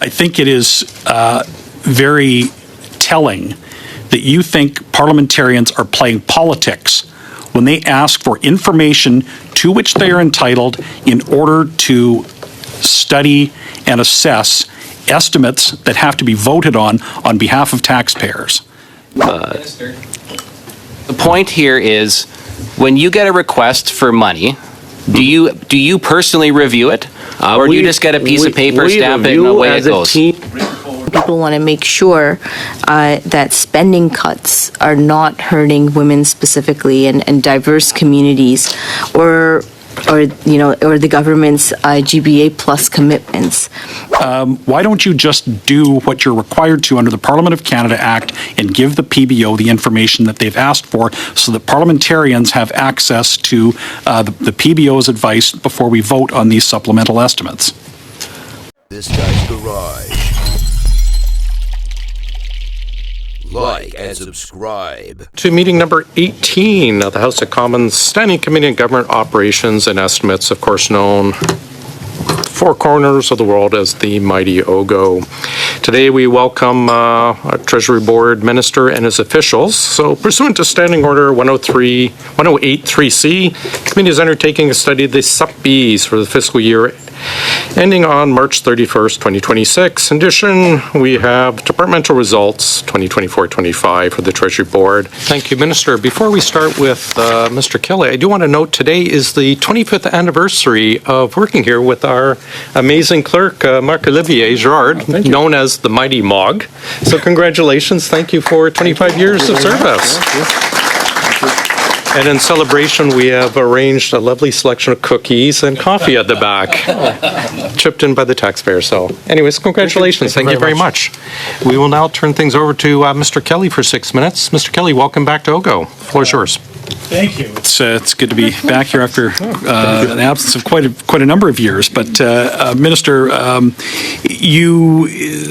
I think it is very telling that you think parliamentarians are playing politics when they ask for information to which they are entitled in order to study and assess estimates that have to be voted on behalf of taxpayers. The point here is, when you get a request for money, do you personally review it, or do you just get a piece of paper, stamp it, and away it goes? People want to make sure that spending cuts are not hurting women specifically and diverse communities, or the government's GBA plus commitments. Why don't you just do what you're required to under the Parliament of Canada Act and give the PBO the information that they've asked for, so that parliamentarians have access to the PBO's advice before we vote on these supplemental estimates? This guy's garage. Like and subscribe to meeting number 18 of the House of Commons Standing Committee on Government Operations and Estimates, of course known four corners of the world as the mighty OGO. Today we welcome our Treasury Board Minister and his officials. So pursuant to Standing Order 1083C, the committee is undertaking a study of the SUP-Bs for the fiscal year ending on March 31st, 2026. In addition, we have departmental results 2024-25 for the Treasury Board. Thank you, Minister. Before we start with Mr. Kelly, I do want to note today is the 25th anniversary of working here with our amazing clerk, Marc-Olivier Girard, known as the Mighty Mog. So congratulations. Thank you for 25 years of service. And in celebration, we have arranged a lovely selection of cookies and coffee at the back, chipped in by the taxpayers. So anyways, congratulations. Thank you very much. We will now turn things over to Mr. Kelly for 6 minutes. Mr. Kelly, welcome back to OGO. The floor is yours. Thank you. It's good to be back here after an absence of quite a number of years. But Minister, you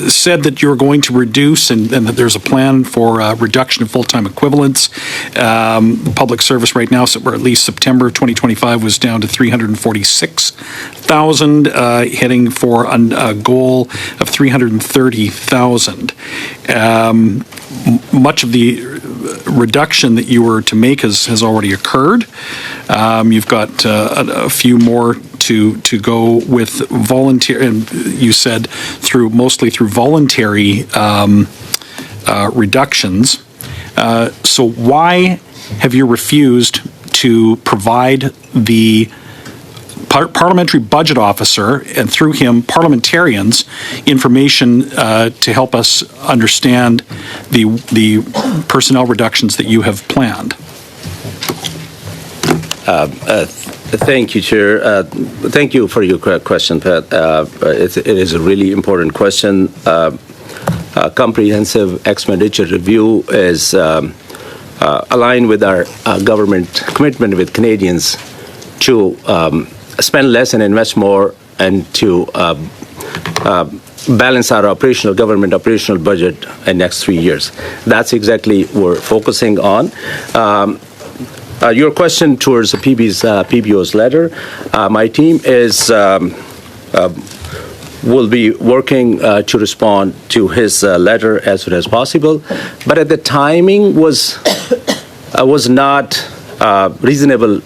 said that you're going to reduce and that there's a plan for reduction of full-time equivalents. Public service right now, or at least September 2025, was down to 346,000, heading for a goal of 330,000. Much of the reduction that you were to make has already occurred. You've got a few more to go with volunteer, and you said mostly through voluntary reductions. So why have you refused to provide the Parliamentary Budget Officer, and through him parliamentarians, information to help us understand the personnel reductions that you have planned? Thank you, Chair. Thank you for your question, Pat. It is a really important question. A comprehensive expenditure review is aligned with our government commitment with Canadians to spend less and invest more, and to balance our government operational budget in next 3 years. That's exactly what we're focusing on. Your question towards the PBO's letter, my team will be working to respond to his letter as soon as possible, but the timing was not reasonable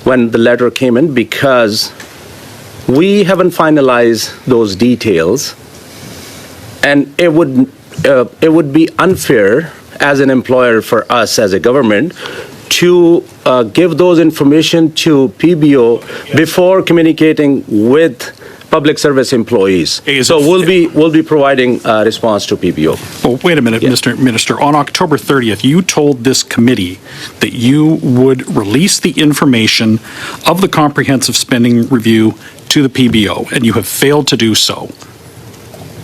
when the letter came in, because we haven't finalized those details, and it would be unfair as an employer for us as a government to give those information to PBO before communicating with public service employees. So we'll be providing a response to PBO. Well, wait a minute, Mr. Minister. On October 30th, you told this committee that you would release the information of the comprehensive spending review to the PBO, and you have failed to do so.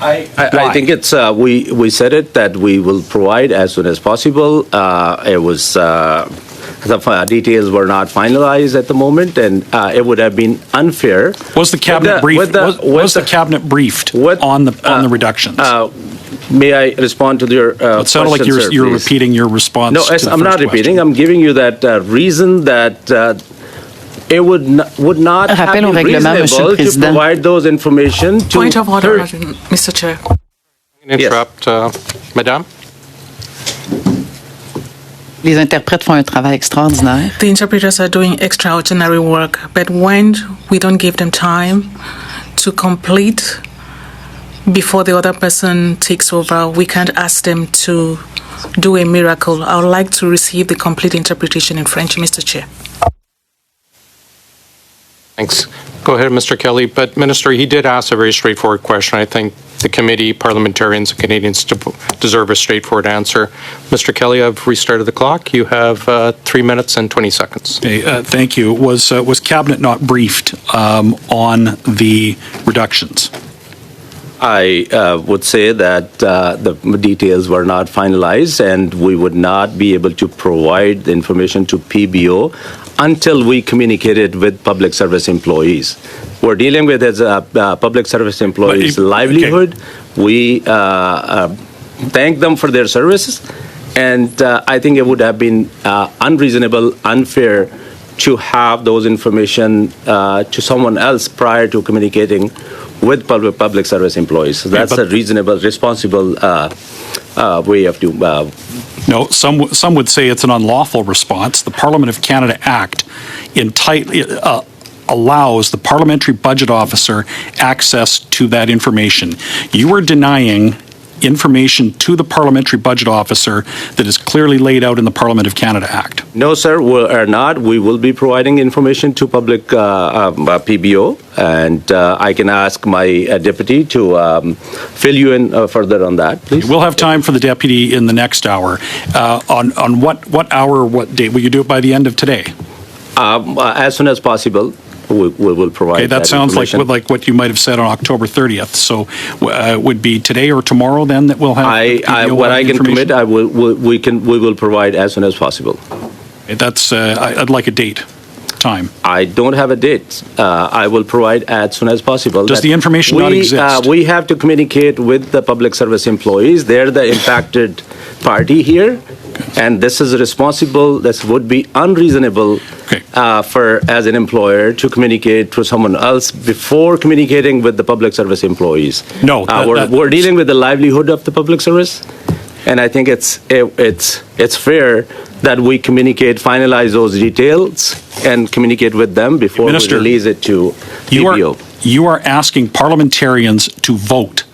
I think it's we said it that we will provide as soon as possible. It was the details were not finalized at the moment, and it would have been unfair. Was the cabinet briefed? Was the cabinet briefed on the reductions? May I respond to your it sounded like you're repeating your response. No, I'm not repeating. I'm giving you that reason that it would not have Rappel au been règlement, Monsieur le reasonable to Président. provide those information to Point of order, third. Mr. Chair. Interrupt, Madame? Les interprètes font un travail extraordinaire. The interpreters are doing extraordinary work, but when we don't give them time to complete before the other person takes over, we can't ask them to do a miracle. I would like to receive the complete interpretation in French, Mr. Chair. Thanks. Go ahead, Mr. Kelly. But Minister, he did ask a very straightforward question. I think the committee, parliamentarians, and Canadians deserve a straightforward answer. Mr. Kelly, I've restarted the clock. You have 3 minutes and 20 seconds. Okay, thank you. Was Cabinet not briefed on the reductions? I would say that the details were not finalized, and we would not be able to provide the information to PBO until we communicated with public service employees. We're dealing with as public service employees' livelihood. We thank them for their services, and I think it would have been unreasonable, unfair to have those information to someone else prior to communicating with public service employees. So that's a reasonable, responsible way of doing. No, some would say it's an unlawful response. The Parliament of Canada Act allows the Parliamentary Budget Officer access to that information. You are denying information to the Parliamentary Budget Officer that is clearly laid out in the Parliament of Canada Act. No, sir, we are not. We will be providing information to public PBO, and I can ask my deputy to fill you in further on that, please. We'll have time for the deputy in the next hour. On what hour, what date? Will you do it by the end of today? As soon as possible. We will provide Okay, that sounds like what you might have said on October 30th. So would be today or tomorrow then that we'll have what I can commit, we will provide as soon as possible. That's I'd like a date, time. I don't have a date. I will provide as soon as possible. Does the information not exist? We have to communicate with the public service employees. They're the impacted party here. And this is responsible, this would be unreasonable as an employer to communicate to someone else before communicating with the public service employees. No. We're dealing with the livelihood of the public service, and I think it's fair that we communicate, finalize those details, and communicate with them before Minister, we release it to PBO. You are asking parliamentarians to vote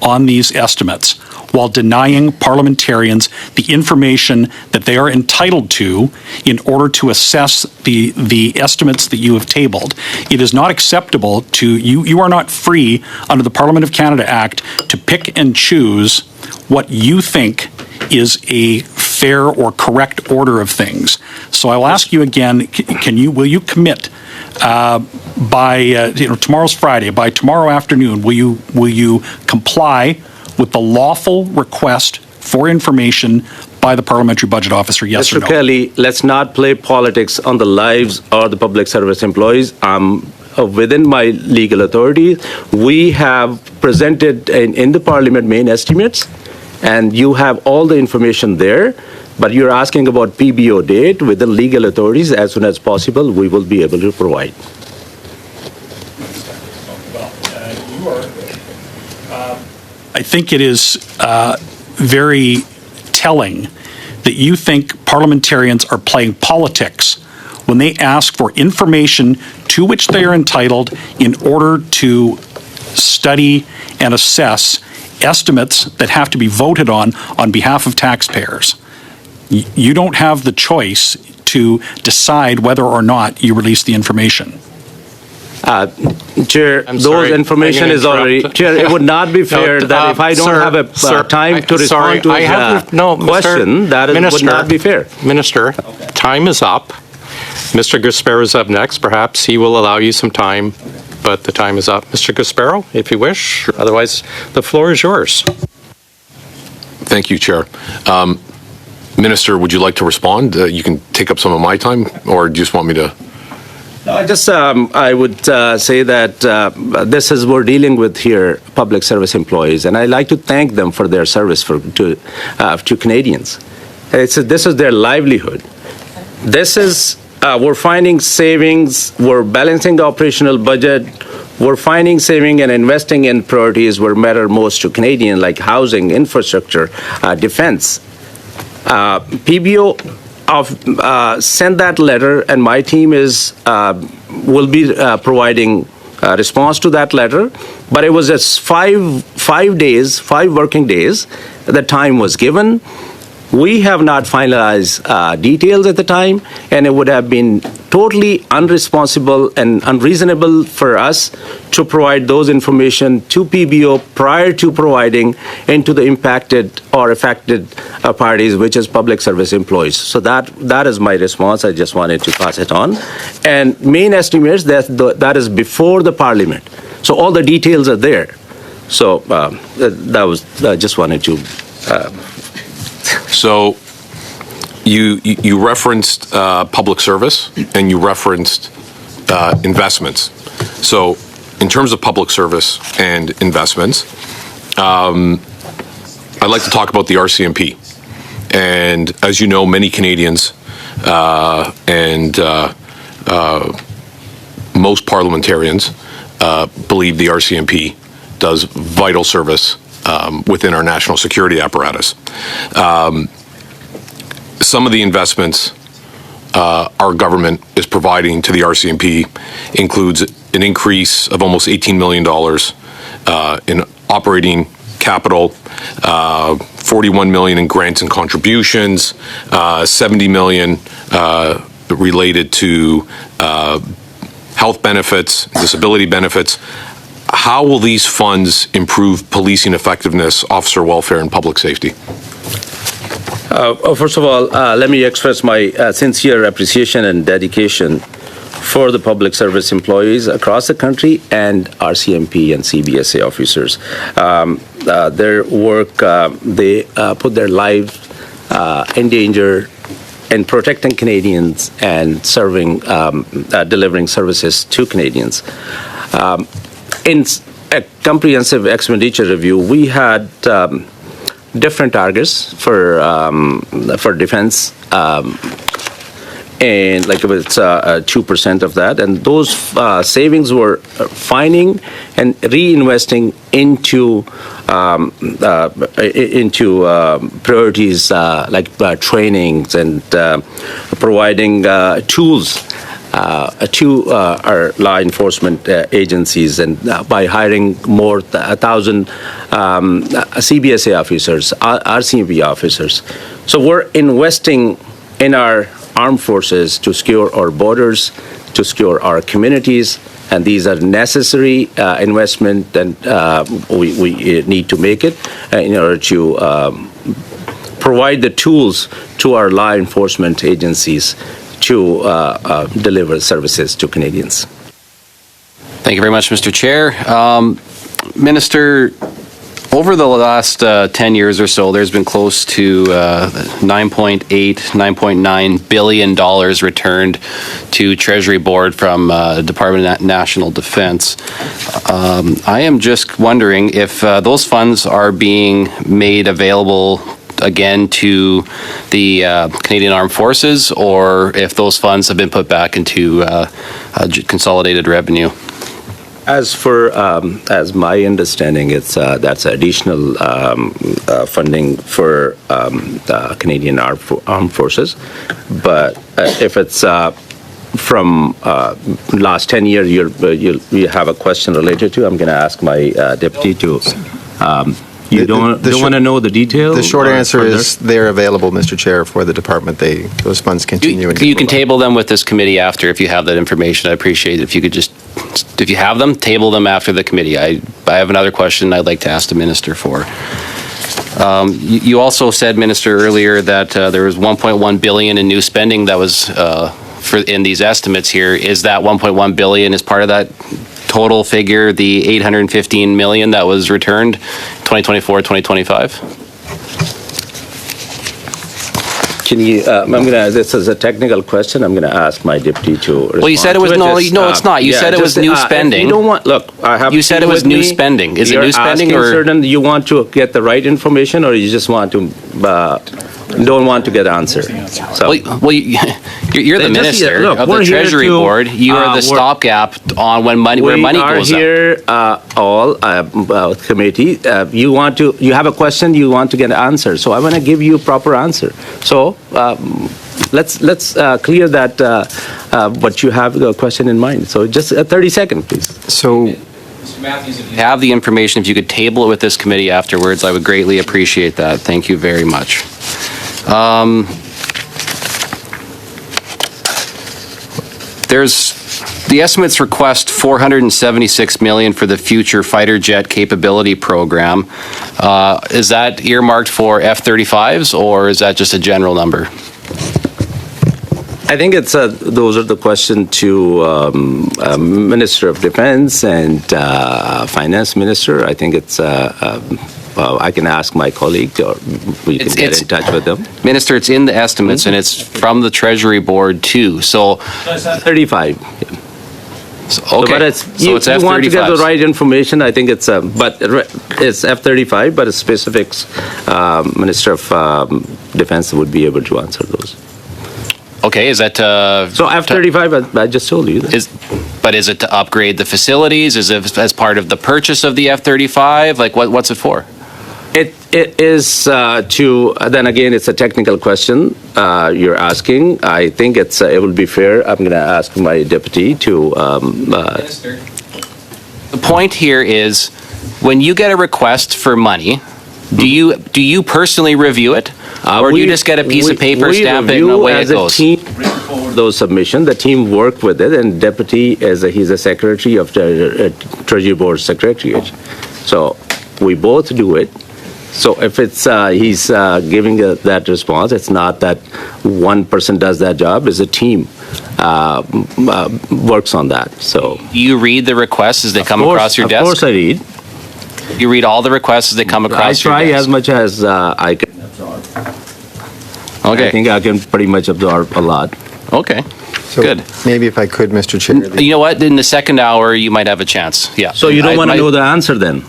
on these estimates while denying parliamentarians the information that they are entitled to in order to assess the estimates that you have tabled. It is not acceptable to you. You are not free under the Parliament of Canada Act to pick and choose what you think is a fair or correct order of things. So I will ask you again, will you commit by tomorrow's Friday, by tomorrow afternoon, will you comply with the lawful request for information by the Parliamentary Budget Officer, yes or no? Mr. Kelly, let's not play politics on the lives of the public service employees. Within my legal authority, we have presented in the Parliament main estimates, and you have all the information there. But you're asking about PBO date with the legal authorities. As soon as possible, we will be able to provide. I think it is very telling that you think parliamentarians are playing politics when they ask for information to which they are entitled in order to study and assess estimates that have to be voted on behalf of taxpayers. You don't have the choice to decide whether or not you release the information. Chair, those information is already. Chair, it would not be fair that if I don't have a time to respond to his question, that would not be fair. Minister, time is up. Mr. Gasparo is up next. Perhaps he will allow you some time, but the time is up. Mr. Gasparo, if you wish. Otherwise, the floor is yours. Thank you, Chair. Minister, would you like to respond? You can take up some of my time, or do you just want me to? No, I would say that we're dealing with here public service employees, and I'd like to thank them for their service to Canadians. This is their livelihood. This is we're finding savings, we're balancing the operational budget, we're finding saving and investing in priorities where matter most to Canadians, like housing, infrastructure, defense. PBO sent that letter, and my team will be providing a response to that letter. But it was just 5 working days. The time was given. We have not finalized details at the time, and it would have been totally unresponsible and unreasonable for us to provide those information to PBO prior to providing into the impacted or affected parties, which is public service employees. So that is my response. I just wanted to pass it on. And main estimates, that is before the Parliament. So all the details are there. So that was, I just wanted to... So you referenced public service and you referenced investments. So in terms of public service and investments, I'd like to talk about the RCMP. And as you know, many Canadians and most parliamentarians believe the RCMP does vital service within our national security apparatus. Some of the investments our government is providing to the RCMP includes an increase of almost $18 million in operating capital, $41 million in grants and contributions, $70 million related to health benefits, disability benefits. How will these funds improve policing effectiveness, officer welfare, and public safety? First of all, let me express my sincere appreciation and dedication for the public service employees across the country and RCMP and CBSA officers. Their work, they put their lives in danger in protecting Canadians and serving, delivering services to Canadians. In a comprehensive expenditure review, we had different targets for defense, and like it's 2% of that, and those savings were finding and reinvesting into priorities like trainings and providing tools to our law enforcement agencies, and by hiring more 1,000 CBSA officers, RCMP officers. So we're investing in our armed forces to secure our borders, to secure our communities, and these are necessary investment, and we need to make it in order to provide the tools to our law enforcement agencies to deliver services to Canadians. Thank you very much, Mr. Chair. Minister, over the last 10 years or so, there's been close to $9.9 billion returned to Treasury Board from Department of National Defense. I am just wondering if those funds are being made available again to the Canadian Armed Forces, or if those funds have been put back into consolidated revenue. As my understanding, it's that's additional funding for the Canadian Armed Forces. But if it's from last 10 years, you have a question related to, I'm going to ask my deputy to. You don't want to know the details? The short answer is they're available, Mr. Chair, for the department. Those funds continue. You can table them with this committee after if you have that information. I appreciate it if you could just, if you have them, table them after the committee. I have another question I'd like to ask the minister for. You also said, Minister, earlier that there was $1.1 billion in new spending that was in these estimates here. Is that $1.1 billion as part of that total figure, the $815 million that was returned 2024-2025? Can you, this is a technical question, I'm going to ask my deputy to respond. Well, you said it was, to no, Just, no, it's not. You said it was new spending. You don't want, look, I have. You said it was new spending. Is it new spending or? Certain, you want to get the right information or you just want to, don't want to get answer? So. Well, you're the minister Look, of the Treasury Board. You are the stopgap on where money goes up. We are here, committee. You have a question, you want to get an answer. So I want to give you a proper answer. So let's clear that, what you have a question in mind. So just 30 seconds, please. So, Mr. Matthews, if you have the information, if you could table it with this committee afterwards, I would greatly appreciate that. Thank you very much. The estimates request $476 million for the future fighter jet capability program. Is that earmarked for F-35s or is that just a general number? I think it's those are the question to Minister of Defense and Finance Minister. I think it's I can ask my colleague or we can get in touch with them. Minister, it's in the estimates and it's from the Treasury Board too. So 35. Yeah. Okay. So it's F-35. You want to get the right information. I think it's but it's F-35, but specifics Minister of Defense would be able to answer those. Okay, is that so F-35? I just told you that. But is it to upgrade the facilities? Is it as part of the purchase of the F-35? Like what's it for? It is to, then again, it's a technical question you're asking. I think it will be fair. I'm going to ask my deputy to. Minister, the point here is when you get a request for money, do you personally review it? Or do you just get a piece of paper, stamp it, and away it goes? Team, those submissions, the team worked with it, and deputy, he's a secretary of the Treasury Board Secretariat. So we both do it. So if it's he's giving that response, it's not that one person does that job. It's a team works on that. So you read the requests as they come across your desk? Of course I read. You read all the requests as they come across your desk? I try as much as I can. Okay. I think I can pretty much absorb a lot. Okay. so Good. maybe if I could, Mr. Chair. You know what? In the second hour, you might have a chance. Yeah. So you don't want to know the answer then?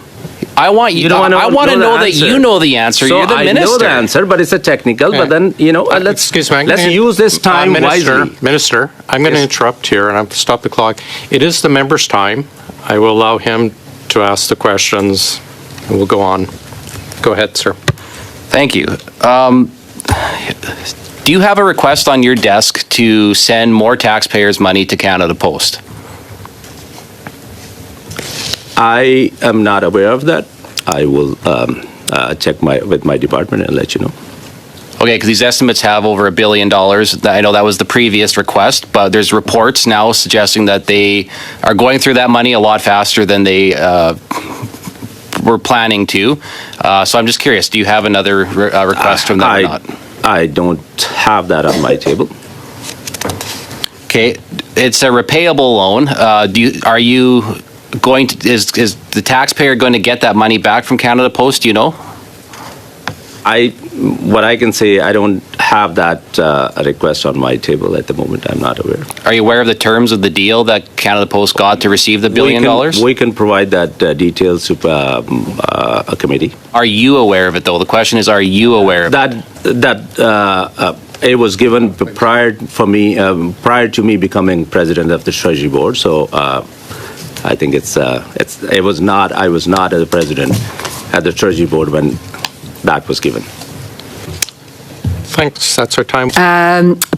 I want you. I want to know that you know the answer. So you're the minister. I know the answer, but it's a technical. But then let's use this time wisely. Minister, I'm going to interrupt here and I'll stop the clock. It is the member's time. I will allow him to ask the questions, and we'll go on. Go ahead, sir. Thank you. Do you have a request on your desk to send more taxpayers' money to Canada Post? I am not aware of that. I will check with my department and let you know. Okay, because these estimates have over $1 billion. I know that was the previous request, but there's reports now suggesting that they are going through that money a lot faster than they were planning to. So I'm just curious, do you have another request from them or not? I don't have that on my table. Okay, it's a repayable loan. Are you going to, is the taxpayer going to get that money back from Canada Post? Do you know? What I can say, I don't have that request on my table at the moment. I'm not aware. Are you aware of the terms of the deal that Canada Post got to receive the $1 billion? We can provide that details to a committee. Are you aware of it, though? The question is, are you aware of it? That it was given prior to me becoming president of the Treasury Board. So I think I was not as a president at the Treasury Board when that was given. Thanks. That's our time.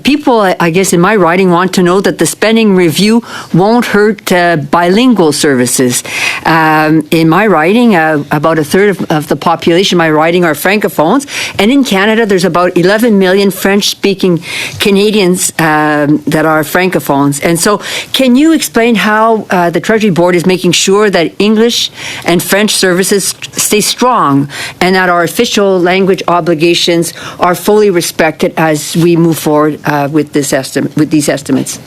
People, I guess, in my writing want to know that the spending review won't hurt bilingual services. In my writing, about a third of the population, my writing, are francophones. And in Canada, there's about 11 million French-speaking Canadians that are francophones. And so can you explain how the Treasury Board is making sure that English and French services stay strong and that our official language obligations are fully respected as we move forward with these estimates?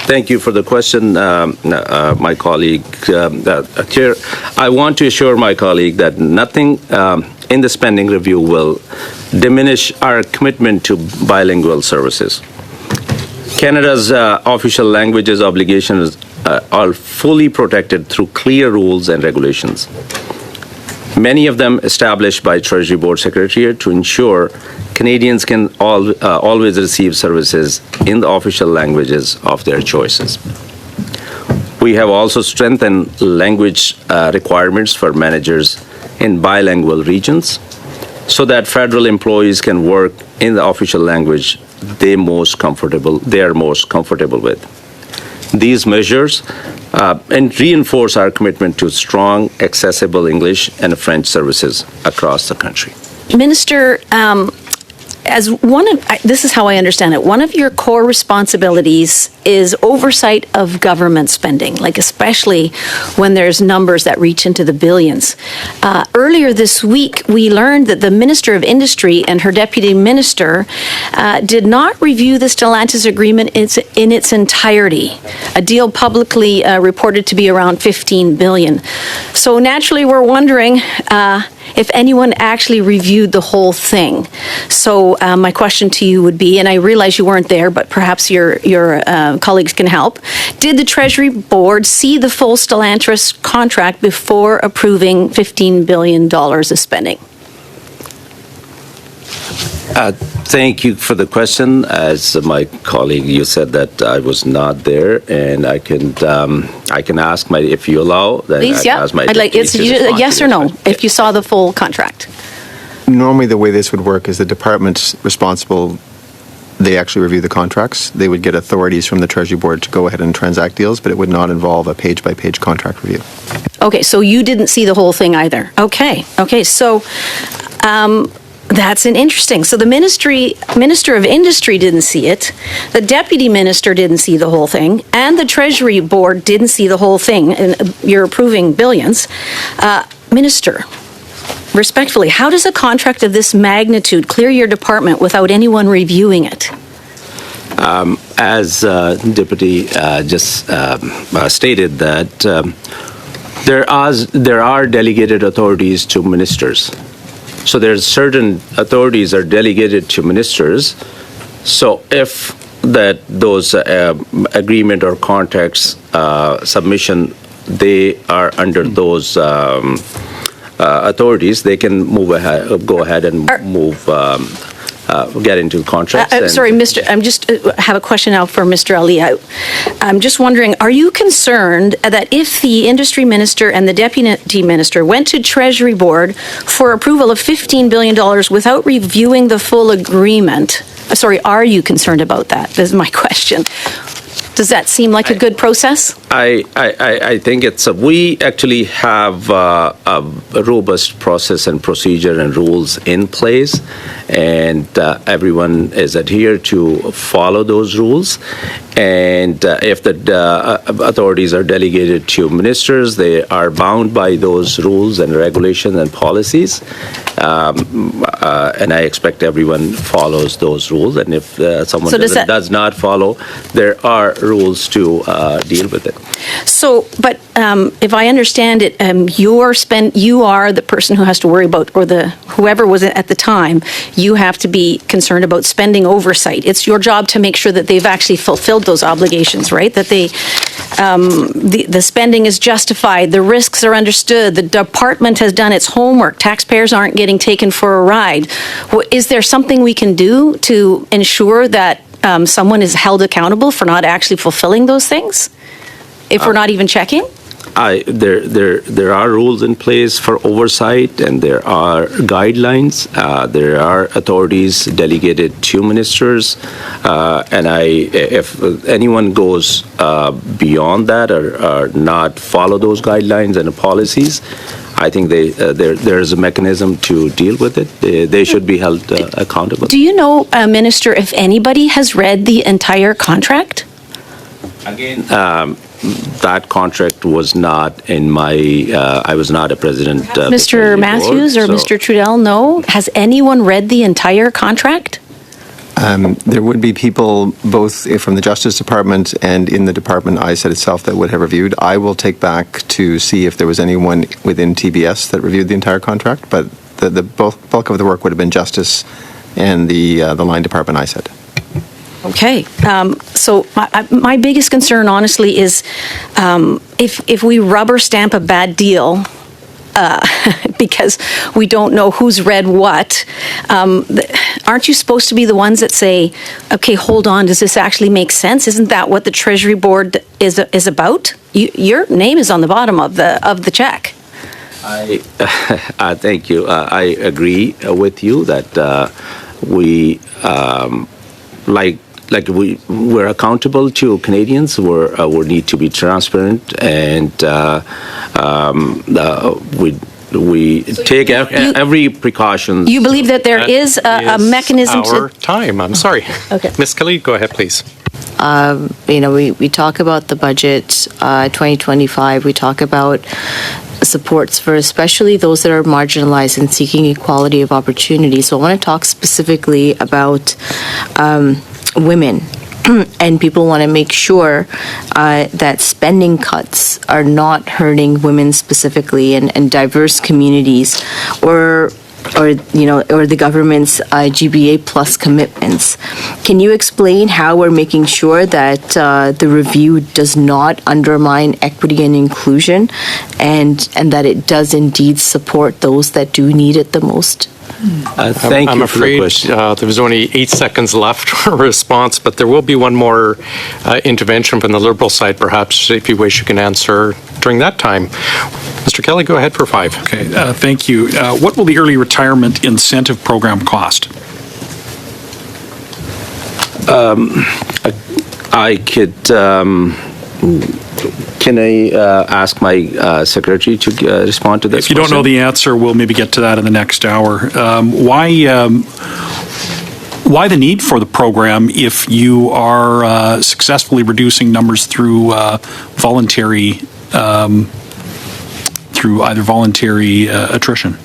Thank you for the question, my colleague. Chair, I want to assure my colleague that nothing in the spending review will diminish our commitment to bilingual services. Canada's official languages obligations are fully protected through clear rules and regulations. Many of them established by Treasury Board Secretariat to ensure Canadians can always receive services in the official languages of their choices. We have also strengthened language requirements for managers in bilingual regions so that federal employees can work in the official language they are most comfortable with. These measures and reinforce our commitment to strong, accessible English and French services across the country. Minister, this is how I understand it. One of your core responsibilities is oversight of government spending, like especially when there's numbers that reach into the billions. Earlier this week, we learned that the Minister of Industry and her Deputy Minister did not review the Stellantis agreement in its entirety, a deal publicly reported to be around $15 billion. So naturally, we're wondering if anyone actually reviewed the whole thing. So my question to you would be, and I realize you weren't there, but perhaps your colleagues can help. Did the Treasury Board see the full Stellantis contract before approving $15 billion of spending? Thank you for the question. As my colleague, you said that I was not there, and I can ask my, if you allow, then Please, yeah. ask my I'd like it's yes or no if you saw the full contract. Normally, the way this would work is the department responsible, they actually review the contracts. They would get authorities from the Treasury Board to go ahead and transact deals, but it would not involve a page-by-page contract review. Okay, so you didn't see the whole thing either. Okay, so that's an interesting. So the Minister of Industry didn't see it, the Deputy Minister didn't see the whole thing, and the Treasury Board didn't see the whole thing, and you're approving billions. Minister, respectfully, how does a contract of this magnitude clear your department without anyone reviewing it? As Deputy just stated, that there are delegated authorities to ministers. So there's certain authorities are delegated to ministers. So if those agreement or contracts submission, they are under those authorities, they can go ahead and get into contracts. Sorry, Mr. I'm just have a question now for Mr. Ali. I'm just wondering, are you concerned that if the Industry Minister and the Deputy Minister went to Treasury Board for approval of $15 billion without reviewing the full agreement? Sorry, are you concerned about that? This is my question. Does that seem like a good process? I think we actually have a robust process and procedure and rules in place, and everyone is adhered to follow those rules. And if the authorities are delegated to ministers, they are bound by those rules and regulations and policies. And I expect everyone follows those rules. And if someone does not follow, there are rules to deal with it. So, but if I understand it, you are the person who has to worry about, or whoever was at the time, you have to be concerned about spending oversight. It's your job to make sure that they've actually fulfilled those obligations, right? That the spending is justified, the risks are understood, the department has done its homework, taxpayers aren't getting taken for a ride. Is there something we can do to ensure that someone is held accountable for not actually fulfilling those things, if we're not even checking? There are rules in place for oversight, and there are guidelines. There are authorities delegated to ministers, and if anyone goes beyond that or not follow those guidelines and policies, I think there is a mechanism to deal with it. They should be held accountable. Do you know, Minister, if anybody has read the entire contract? Again, that contract was not in my, I was not a president. Mr. Matthews or Mr. Trudel, no? Has anyone read the entire contract? There would be people both from the Justice Department and in the department, ISET itself, that would have reviewed. I will take back to see if there was anyone within TBS that reviewed the entire contract, but the bulk of the work would have been justice and the line department, I said. Okay. So my biggest concern, honestly, is if we rubber stamp a bad deal, because we don't know who's read what, aren't you supposed to be the ones that say, okay, hold on, does this actually make sense? Isn't that what the Treasury Board is about? Your name is on the bottom of the check. Thank you. I agree with you that we we're accountable to Canadians. We need to be transparent, and we take every precaution. You believe that there is a mechanism our time. I'm sorry. Okay. Ms. Kelly, go ahead, please. We talk about the budget 2025. We talk about supports for especially those that are marginalized and seeking equality of opportunity. So I want to talk specifically about women. And people want to make sure that spending cuts are not hurting women specifically and diverse communities or the government's GBA plus commitments. Can you explain how we're making sure that the review does not undermine equity and inclusion and that it does indeed support those that do need it the most? Thank you. I'm afraid there was only 8 seconds left for a response, but there will be one more intervention from the Liberal side, perhaps, if you wish, you can answer during that time. Mr. Kelly, go ahead for 5. Okay, thank you. What will the early retirement incentive program cost? I could. Can I ask my secretary to respond to this? If you don't know the answer, we'll maybe get to that in the next hour. Why the need for the program if you are successfully reducing numbers through voluntary attrition?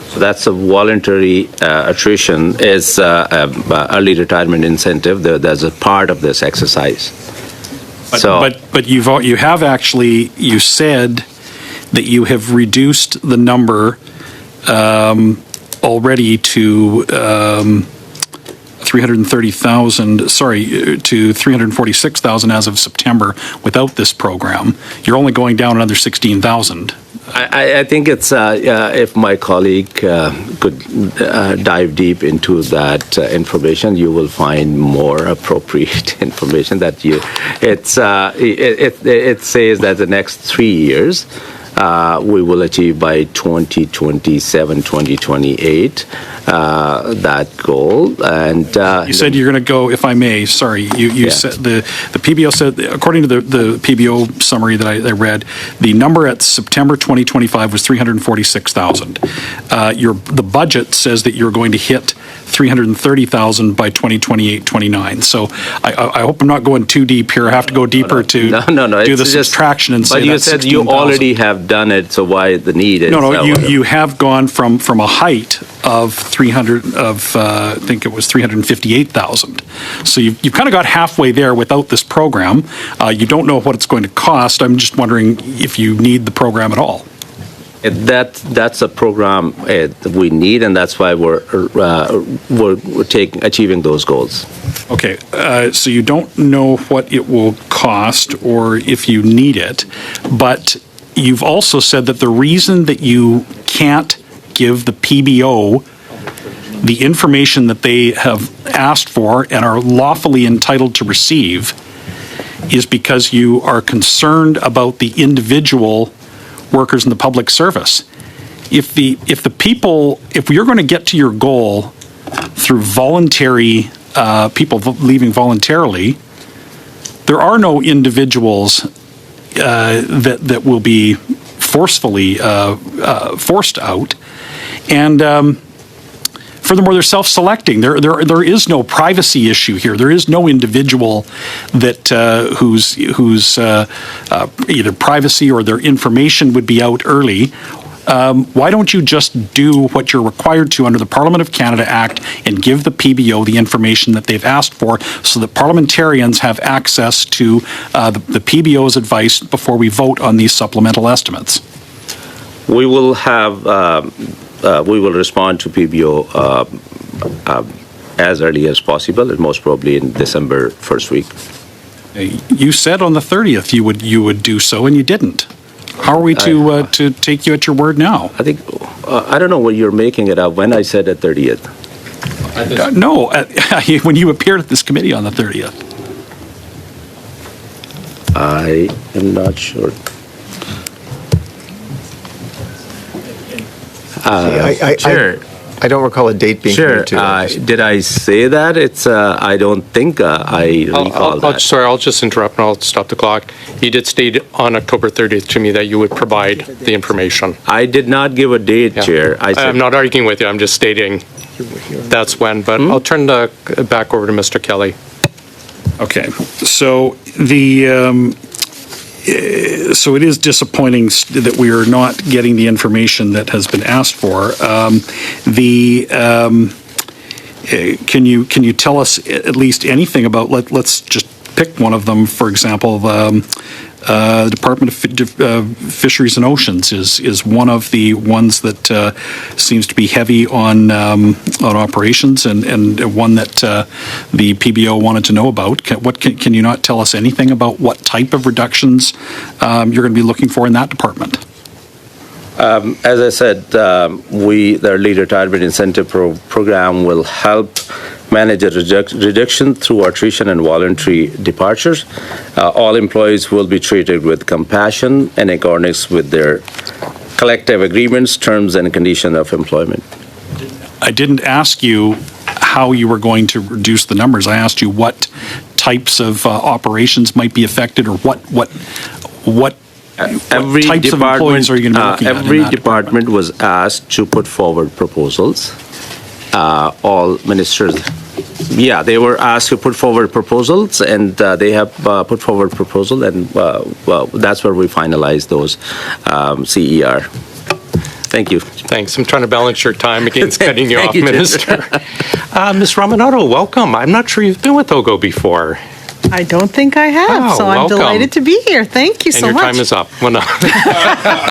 So that's a voluntary attrition is early retirement incentive. There's a part of this exercise. But you have actually, you said that you have reduced the number already to 330,000, to 346,000 as of September without this program. You're only going down another 16,000. I think it's, if my colleague could dive deep into that information, you will find more appropriate information that it says that the next 3 years, we will achieve by 2027, 2028, that goal. And you said you're going to go, if I may, you said the PBO said, according to the PBO summary that I read, the number at September 2025 was 346,000. The budget says that you're going to hit 330,000 by 2028-29. So I hope I'm not going too deep here. I have to go deeper to do the subtraction and say that's 16,000. But you said you already have done it, so why the need? You have gone from a height of I think it was 358,000. So you've kind of got halfway there without this program. You don't know what it's going to cost. I'm just wondering if you need the program at all. That's a program we need, and that's why we're achieving those goals. Okay, so you don't know what it will cost or if you need it, but you've also said that the reason that you can't give the PBO the information that they have asked for and are lawfully entitled to receive is because you are concerned about the individual workers in the public service. If you're going to get to your goal through voluntary people leaving voluntarily, there are no individuals that will be forcefully forced out, and furthermore, they're self-selecting. There is no privacy issue here. There is no individual that whose either privacy or their information would be out early. Why don't you just do what you're required to under the Parliament of Canada Act and give the PBO the information that they've asked for so that parliamentarians have access to the PBO's advice before we vote on these supplemental estimates? We will have we will respond to PBO as early as possible, and most probably in December first week. You said on the 30th you would do so, and you didn't. How are we to take you at your word now? I think, I don't know what you're making it up when I said at 30th. No, when you appeared at this committee on the 30th. I am not sure. Sure. I don't recall a date being committed to. Did I say that? I don't think I recall that. Sorry, I'll just interrupt and I'll stop the clock. You did state on October 30th to me that you would provide the information. I did not give a date, Chair. I'm not arguing with you. I'm just stating that's when. But I'll turn back over to Mr. Kelly. Okay, so so it is disappointing that we are not getting the information that has been asked for. Can you tell us at least anything about? Let's just pick one of them. For example, the Department of Fisheries and Oceans is one of the ones that seems to be heavy on operations, and one that the PBO wanted to know about. Can you not tell us anything about what type of reductions you're going to be looking for in that department? As I said, the early retirement incentive program will help manage a reduction through attrition and voluntary departures. All employees will be treated with compassion and in accordance with their collective agreements, terms, and conditions of employment. I didn't ask you how you were going to reduce the numbers. I asked you what types of operations might be affected, or what types of employees are you going to be looking at? Every department was asked to put forward proposals. All ministers, they were asked to put forward proposals, and they have put forward proposal, and that's where we finalized those CER. Thank you. Thanks. I'm trying to balance your time against cutting you off, Minister. Ms. Ramanado, welcome. I'm not sure you've been with OGO before. I don't think I have, so I'm welcome. delighted to be here. Thank you so much. And your time is up. Well, no.